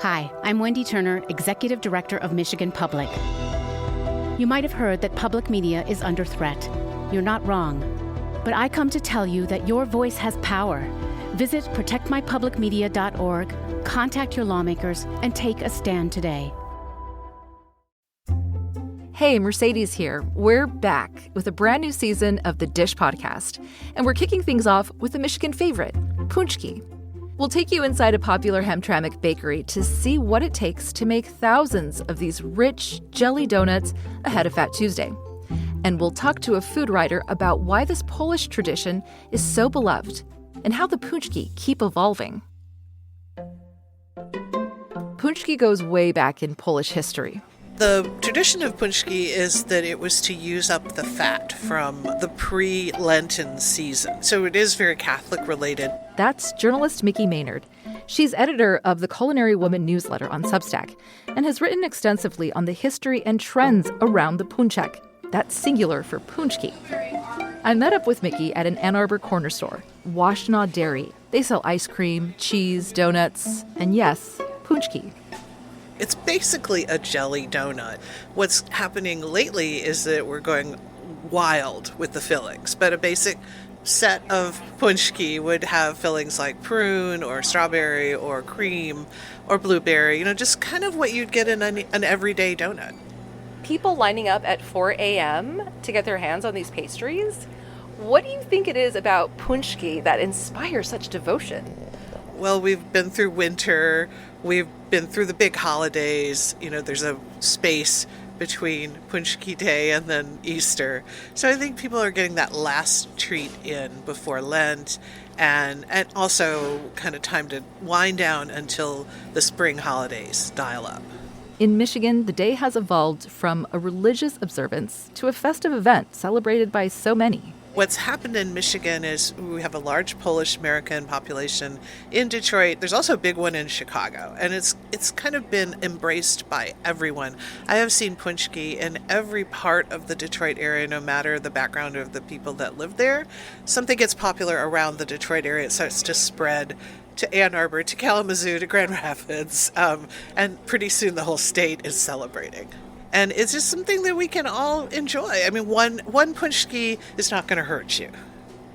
Hi, I'm Wendy Turner, Executive Director of Michigan Public. You might have heard that public media is under threat. You're not wrong. But I come to tell you that your voice has power. Visit protectmypublicmedia.org, contact your lawmakers, and take a stand today. Hey, Mercedes here. We're back with a brand new season of the Dish podcast, and we're kicking things off with a Michigan favorite, Pączki. We'll take you inside a popular Hamtramck bakery to see what it takes to make thousands of these rich, jelly donuts ahead of Fat Tuesday. And we'll talk to a food writer about why this Polish tradition is so beloved and how the Pączki keep evolving. Pączki goes way back in Polish history. The tradition of Pączki is that it was to use up the fat from the pre-Lenten season. So it is very Catholic related. That's journalist Micki Maynard. She's editor of the Culinary Woman Newsletter on Substack and has written extensively on the history and trends around the Pączek. That's singular for Pączki. I met up with Micki at an Ann Arbor corner store, Washtenaw Dairy. They sell ice cream, cheese, donuts, and yes, Pączki. It's basically a jelly donut. What's happening lately is that we're going wild with the fillings, but a basic set of Pączki would have fillings like prune or strawberry or cream or blueberry, just kind of what you'd get in an everyday donut. People lining up at 4 a.m. to get their hands on these pastries? What do you think it is about Pączki that inspires such devotion? Well, we've been through winter, we've been through the big holidays, there's a space between Pączki Day and then Easter. So I think people are getting that last treat in before Lent and also kind of time to wind down until the spring holidays dial up. In Michigan, the day has evolved from a religious observance to a festive event celebrated by so many. What's happened in Michigan is we have a large Polish-American population in Detroit. There's also a big one in Chicago, and it's kind of been embraced by everyone. I have seen Pączki in every part of the Detroit area, no matter the background of the people that live there. Something gets popular around the Detroit area, it starts to spread to Ann Arbor, to Kalamazoo, to Grand Rapids, and pretty soon the whole state is celebrating. And it's just something that we can all enjoy. I mean, one Pączki is not going to hurt you.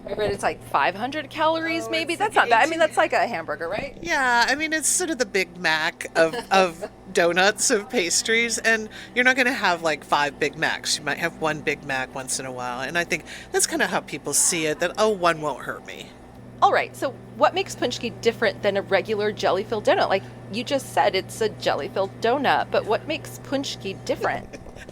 I read it's like 500 calories, maybe. That's not bad. I mean, that's like a hamburger, right? Yeah, I mean, it's sort of the Big Mac of donuts, of pastries. And you're not going to have like 5 Big Macs. You might have one Big Mac once in a while. And I think that's kind of how people see it, that, one won't hurt me. All right, so what makes Pączki different than a regular jelly-filled donut? Like you just said, it's a jelly-filled donut, but what makes Pączki different?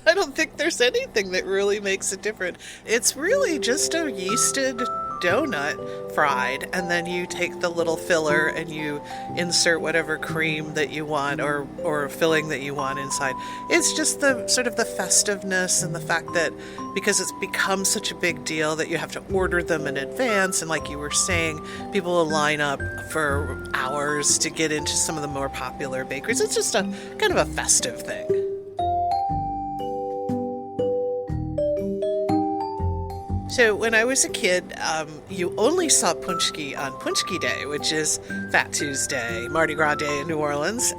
I don't think there's anything that really makes it different. It's really just a yeasted donut fried, and then you take the little filler and you insert whatever cream that you want or filling that you want inside. It's just the sort of the festiveness and the fact that because it's become such a big deal that you have to order them in advance, and like you were saying, people will line up for hours to get into some of the more popular bakeries. It's just a kind of a festive thing. So when I was a kid, you only saw Pączki on Pączki Day, which is Fat Tuesday, Mardi Gras Day in New Orleans.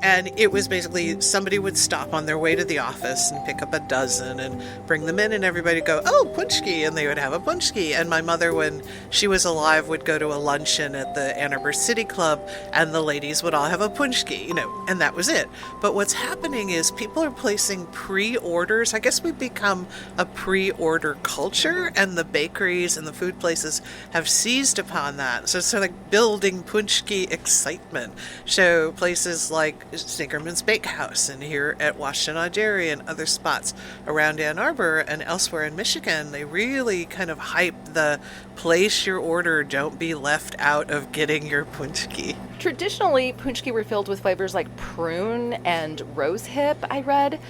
And it was basically somebody would stop on their way to the office and pick up a dozen and bring them in, and everybody would go, "Oh, Pączki," and they would have a Pączki. And my mother, when she was alive, would go to a luncheon at the Ann Arbor City Club, and the ladies would all have a Pączki, and that was it. But what's happening is people are placing pre-orders. I guess we've become a pre-order culture, and the bakeries and the food places have seized upon that. So it's sort of like building Pączki excitement. So places like Snickerman's Bakehouse and here at Washtenaw Dairy and other spots around Ann Arbor and elsewhere in Michigan, they really kind of hype the place your order, don't be left out of getting your Pączki. Traditionally, Pączki were filled with flavors like prune and rosehip, I read.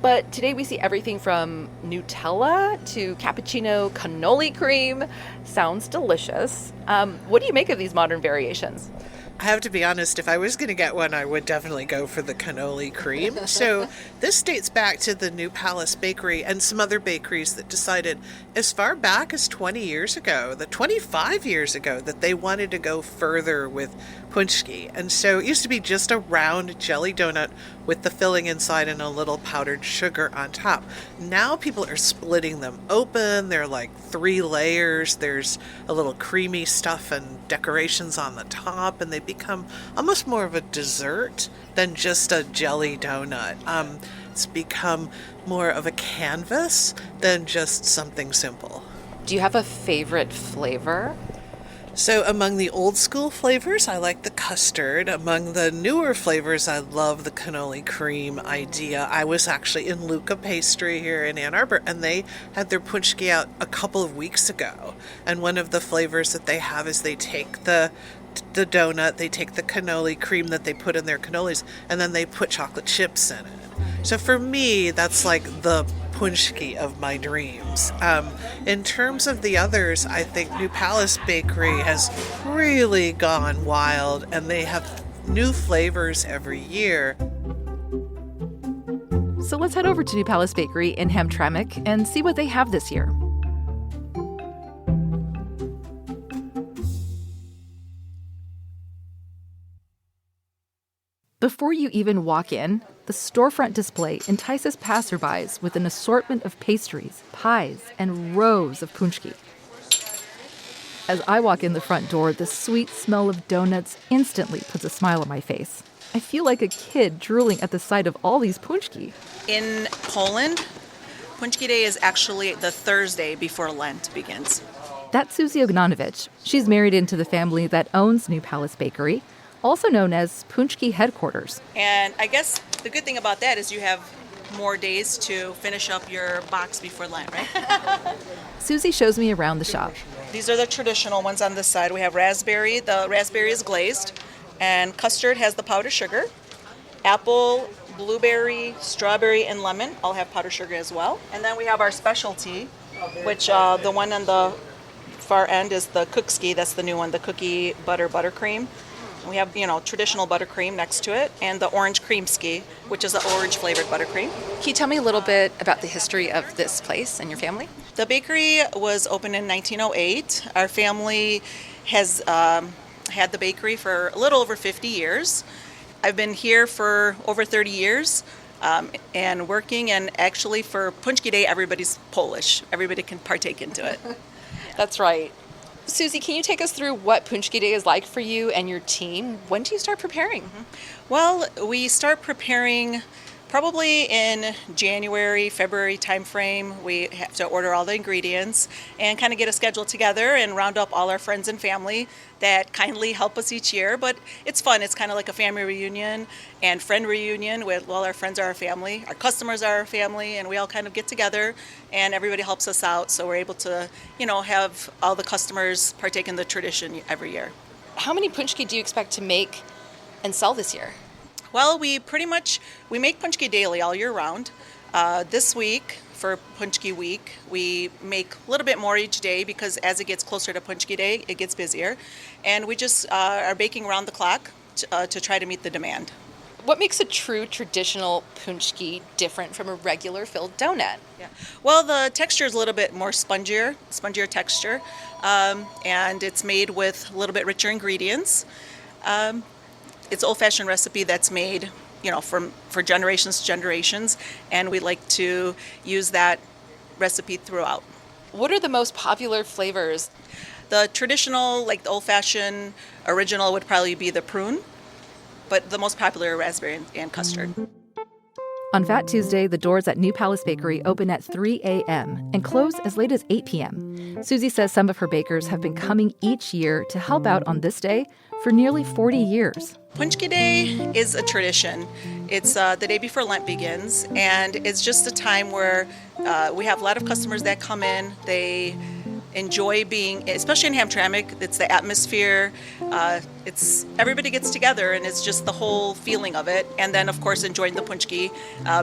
But today we see everything from Nutella to cappuccino cannoli cream. Sounds delicious. What do you make of these modern variations? I have to be honest, if I was going to get one, I would definitely go for the cannoli cream. So this dates back to the New Palace Bakery and some other bakeries that decided as far back as 25 years ago, that they wanted to go further with Pączki. And so it used to be just a round jelly donut with the filling inside and a little powdered sugar on top. Now people are splitting them open. They're like 3 layers. There's a little creamy stuff and decorations on the top, and they become almost more of a dessert than just a jelly donut. It's become more of a canvas than just something simple. Do you have a favorite flavor? So among the old school flavors, I like the custard. Among the newer flavors, I love the cannoli cream idea. I was actually in Luca Pastry here in Ann Arbor, and they had their Pączki out a couple of weeks ago. And one of the flavors that they have is they take the donut, they take the cannoli cream that they put in their cannolis, and then they put chocolate chips in it. So for me, that's like the Pączki of my dreams. In terms of the others, I think New Palace Bakery has really gone wild, and they have new flavors every year. So let's head over to New Palace Bakery in Hamtramck and see what they have this year. Before you even walk in, the storefront display entices passerbys with an assortment of pastries, pies, and rows of pączki. As I walk in the front door, the sweet smell of donuts instantly puts a smile on my face. I feel like a kid drooling at the sight of all these pączki. In Poland, Pączki Day is actually the Thursday before Lent begins. That's Suzy Ognanovich. She's married into the family that owns New Palace Bakery, also known as Pączki Headquarters. And I guess the good thing about that is you have more days to finish up your box before Lent, right? Suzy shows me around the shop. These are the traditional ones on this side. We have raspberry. The raspberry is glazed. And custard has the powdered sugar. Apple, blueberry, strawberry, and lemon all have powdered sugar as well. And then we have our specialty, which the one on the far end is the Cookski. That's the new one, the cookie buttercream. We have, traditional buttercream next to it, and the orange creamski, which is the orange flavored buttercream. Can you tell me a little bit about the history of this place and your family? The bakery was opened in 1908. Our family has had the bakery for a little over 50 years. I've been here for over 30 years and working, and actually for Pączki Day, everybody's Polish. Everybody can partake into it. That's right. Suzy, can you take us through what Pączki Day is like for you and your team? When do you start preparing? Well, we start preparing probably in January, February timeframe. We have to order all the ingredients and kind of get a schedule together and round up all our friends and family that kindly help us each year. But it's fun. It's kind of like a family reunion and friend reunion with, well, our friends are our family, our customers are our family, and we all kind of get together and everybody helps us out. So we're able to, have all the customers partake in the tradition every year. How many Pączki do you expect to make and sell this year? Well, we make Pączki daily all year round. This week, for Pączki week, we make a little bit more each day because as it gets closer to Pączki Day, it gets busier. And we just are baking around the clock to try to meet the demand. What makes a true traditional Pączki different from a regular filled donut? Yeah. Well, the texture is a little bit more spongier texture, and it's made with a little bit richer ingredients. It's an old-fashioned recipe that's made, for generations, and we like to use that recipe throughout. What are the most popular flavors? The traditional, like the old-fashioned original, would probably be the prune, but the most popular are raspberry and custard. On Fat Tuesday, the doors at New Palace Bakery open at 3 a.m. and close as late as 8 p.m. Suzy says some of her bakers have been coming each year to help out on this day for nearly 40 years. Pączki Day is a tradition. It's the day before Lent begins, and it's just a time where we have a lot of customers that come in. They enjoy being, especially in Hamtramck, it's the atmosphere. It's everybody gets together, and it's just the whole feeling of it. And then, of course, enjoying the Pączki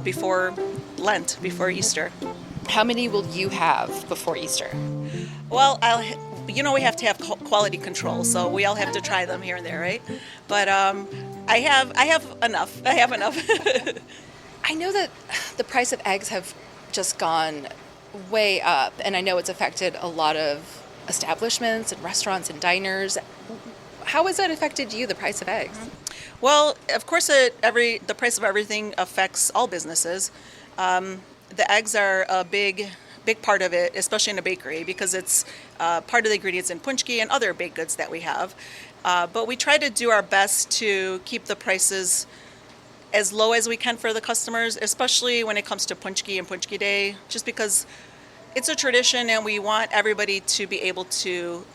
before Lent, before Easter. How many will you have before Easter? Well, we have to have quality control, so we all have to try them here and there, right? But I have enough. I have enough. I know that the price of eggs have just gone way up, and I know it's affected a lot of establishments and restaurants and diners. How has that affected you, the price of eggs? Well, of course, the price of everything affects all businesses. The eggs are a big part of it, especially in a bakery, because it's part of the ingredients in Pączki and other baked goods that we have. But we try to do our best to keep the prices as low as we can for the customers, especially when it comes to Pączki and Pączki Day, just because it's a tradition and we want everybody to be able to,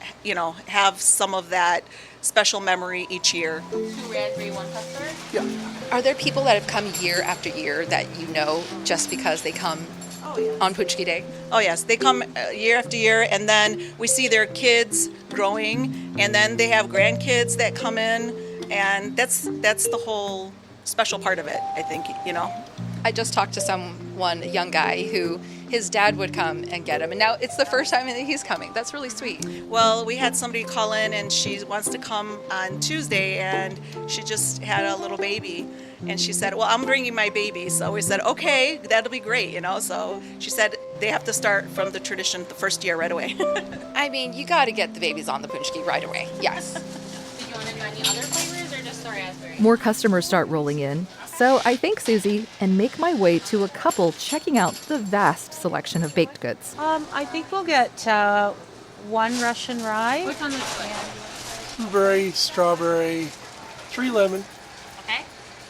have some of that special memory each year. 2 red, 3, 1 custard? Yeah. Are there people that have come year after year that you know just because they come on Pączki Day? Oh yes, they come year after year, and then we see their kids growing, and then they have grandkids that come in, and that's the whole special part of it, I think, I just talked to a young guy who his dad would come and get him, and now it's the first time that he's coming. That's really sweet. Well, we had somebody call in, and she wants to come on Tuesday, and she just had a little baby, and she said, well, I'm bringing my baby. So we said, okay, that'll be great, So she said they have to start from the tradition the first year right away. I mean, you got to get the babies on the Pączki right away. Yes. Did you want to do any other flavors or just the raspberry? More customers start rolling in, so I thank Suzy and make my way to a couple checking out the vast selection of baked goods. I think we'll get 1 Russian rye. What's on this one? Blueberry, strawberry, 3 lemon, Okay.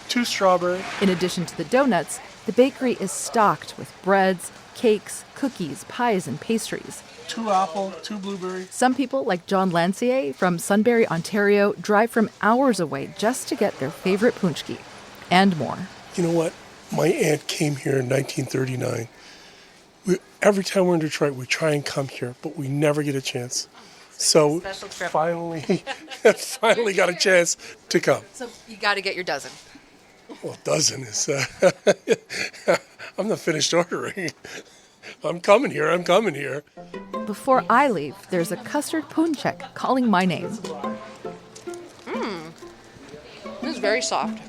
2 strawberry. In addition to the donuts, the bakery is stocked with breads, cakes, cookies, pies, and pastries. 2 apple, 2 blueberry. Some people, like John Lancier from Sunbury, Ontario, drive from hours away just to get their favorite Pączki and more. You know what? My aunt came here in 1939. Every time we're in Detroit, we try and come here, but we never get a chance. So finally got a chance to come. So you got to get your dozen. Well, dozen is, I'm not finished ordering. I'm coming here. Before I leave, there's a custard pączek calling my name. This is very soft.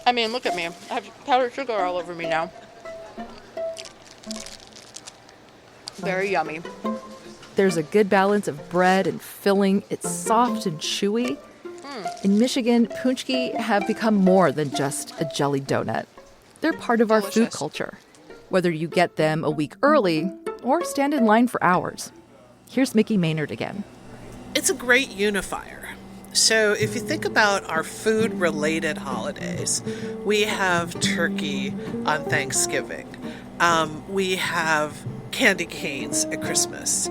I mean, look at me. I have powdered sugar all over me now. Very yummy. There's a good balance of bread and filling. It's soft and chewy. In Michigan, Pączki have become more than just a jelly donut. They're part of our food Delicious. culture, whether you get them a week early or stand in line for hours. Here's Micki Maynard again. It's a great unifier. So if you think about our food-related holidays, we have turkey on Thanksgiving. We have candy canes at Christmas.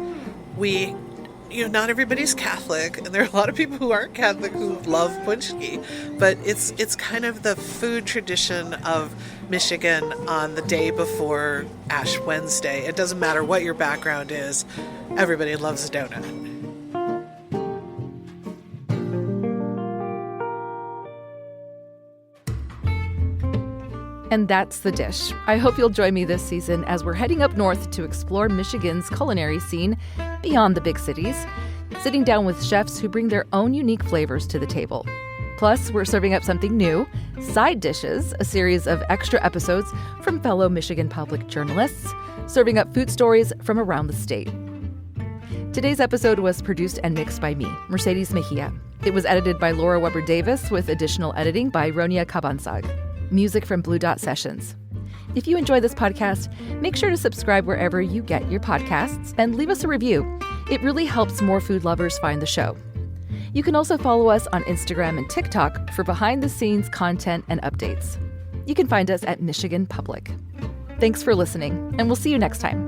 Not everybody's Catholic, and there are a lot of people who aren't Catholic who love Pączki, but it's kind of the food tradition of Michigan on the day before Ash Wednesday. It doesn't matter what your background is, everybody loves a donut. And that's the dish. I hope you'll join me this season as we're heading up north to explore Michigan's culinary scene beyond the big cities, sitting down with chefs who bring their own unique flavors to the table. Plus, we're serving up something new, Side Dishes, a series of extra episodes from fellow Michigan Public journalists, serving up food stories from around the state. Today's episode was produced and mixed by me, Mercedes Mejia. It was edited by Laura Weber Davis with additional editing by Ronia Cabansag. Music from Blue Dot Sessions. If you enjoy this podcast, make sure to subscribe wherever you get your podcasts and leave us a review. It really helps more food lovers find the show. You can also follow us on Instagram and TikTok for behind-the-scenes content and updates. You can find us at Michigan Public. Thanks for listening, and we'll see you next time.